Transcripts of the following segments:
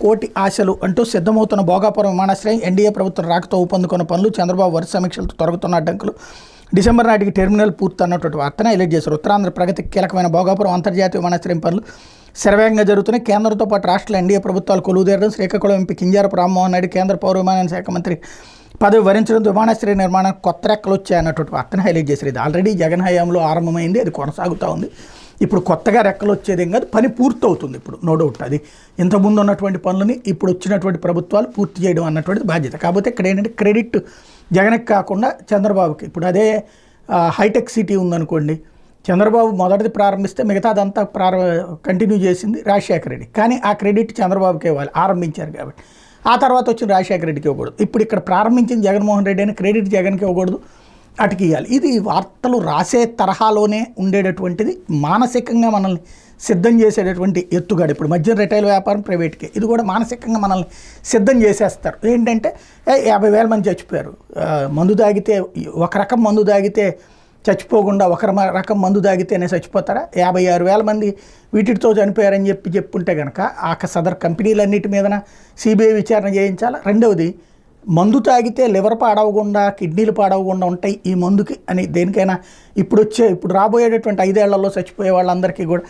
కోటి ఆశలు అంటూ సిద్ధమవుతున్న భోగాపురం విమానాశ్రయం ఎన్డీఏ ప్రభుత్వం రాకతో ఊపందుకున్న పనులు చంద్రబాబు వరుస సమీక్షలతో తొలగుతున్న అడ్డంకులు డిసెంబర్ నాటికి టెర్మినల్ పూర్తి అన్నటువంటి వార్తను హైలైట్ చేశారు. ఉత్తరాంధ్ర ప్రగతికి కీలకమైన భోగాపురం అంతర్జాతీయ విమానాశ్రయం పనులు శరవేగంగా జరుగుతున్నాయి. కేంద్రంతో పాటు రాష్ట్రాల ఎన్డీఏ ప్రభుత్వాలు కొలువుదేరడం, శ్రీకాకుళం ఎంపీ కింజారపు రామ్మోహన్ నాయుడు కేంద్ర పౌర విమానయాన శాఖ మంత్రి పదవి వరించడంతో విమానాశ్రయ నిర్మాణానికి కొత్త రెక్కలు వచ్చాయన్నటువంటి వార్తను హైలైట్ చేశారు. ఇది ఆల్రెడీ జగన్ హయాంలో ఆరంభమైంది, అది కొనసాగుతూ ఉంది. ఇప్పుడు కొత్తగా రెక్కలు వచ్చేదేం కాదు, పని పూర్తవుతుంది. ఇప్పుడు నో డౌట్ అది ఇంతకుముందు ఉన్నటువంటి పనులని ఇప్పుడు వచ్చినటువంటి ప్రభుత్వాలు పూర్తి చేయడం అన్నటువంటిది బాధ్యత. కాకపోతే ఇక్కడ ఏంటంటే క్రెడిట్ జగన్కి కాకుండా చంద్రబాబుకి. ఇప్పుడు అదే హైటెక్ సిటీ ఉందనుకోండి, చంద్రబాబు మొదటిది ప్రారంభిస్తే మిగతాదంతా కంటిన్యూ చేసింది రాజశేఖర రెడ్డి. కానీ ఆ క్రెడిట్ చంద్రబాబుకే ఇవ్వాలి, ఆరంభించారు కాబట్టి. ఆ తర్వాత వచ్చిన రాజశేఖర రెడ్డికి ఇవ్వకూడదు. ఇప్పుడు ఇక్కడ ప్రారంభించిన జగన్మోహన్ రెడ్డి అని క్రెడిట్ జగన్కి ఇవ్వకూడదు, అటుకి ఇవ్వాలి. ఇది వార్తలు రాసే తరహాలోనే ఉండేటటువంటిది, మానసికంగా మనల్ని సిద్ధం చేసేటటువంటి ఎత్తుగాడు. ఇప్పుడు మద్యం రిటైల్ వ్యాపారం ప్రైవేట్కే, ఇది కూడా మానసికంగా మనల్ని సిద్ధం చేసేస్తారు. ఏంటంటే 50,000 మంది చచ్చిపోయారు మందు తాగితే, ఒక రకం మందు తాగితే చచ్చిపోకుండా ఒక రకం మందు తాగితేనే చచ్చిపోతారా? 56,000 మంది వీటితో చనిపోయారని చెప్పుంటే కనుక ఆ సదర్ కంపెనీలన్నిటి మీదన సిబిఐ విచారణ చేయించాలా. రెండవది, మందు తాగితే లివర్ పాడవకుండా, కిడ్నీలు పాడవకుండా ఉంటాయి ఈ మందుకి అని దేనికైనా ఇప్పుడు రాబోయేటటువంటి 5 ఏళ్లలో చచ్చిపోయే వాళ్ళందరికీ కూడా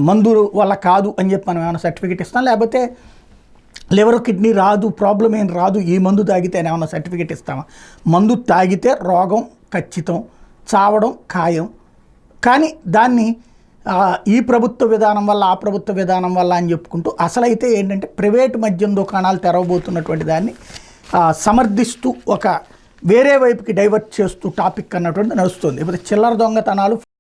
మందు వల్ల కాదు అని చెప్పి మనం ఏమైనా సర్టిఫికేట్ ఇస్తాం? లేకపోతే లివర్ కిడ్నీ రాదు, ప్రాబ్లం ఏం రాదు ఈ మందు తాగితే అని ఏమైనా సర్టిఫికేట్ ఇస్తామా? మందు తాగితే రోగం ఖచ్చితం, చావడం ఖాయం. కానీ దాన్ని ఈ ప్రభుత్వ విధానం వల్ల, ఆ ప్రభుత్వ విధానం వల్ల అని చెప్పుకుంటూ అసలైతే ఏంటంటే ప్రైవేటు మద్యం దుకాణాలు తెరవబోతున్నటువంటి దాన్ని సమర్థిస్తూ ఒక వేరే వైపుకి డైవర్ట్ చేస్తూ టాపిక్ అన్నటువంటి నడుస్తుంది. ఇప్పుడు చిల్లర దొంగతనాలు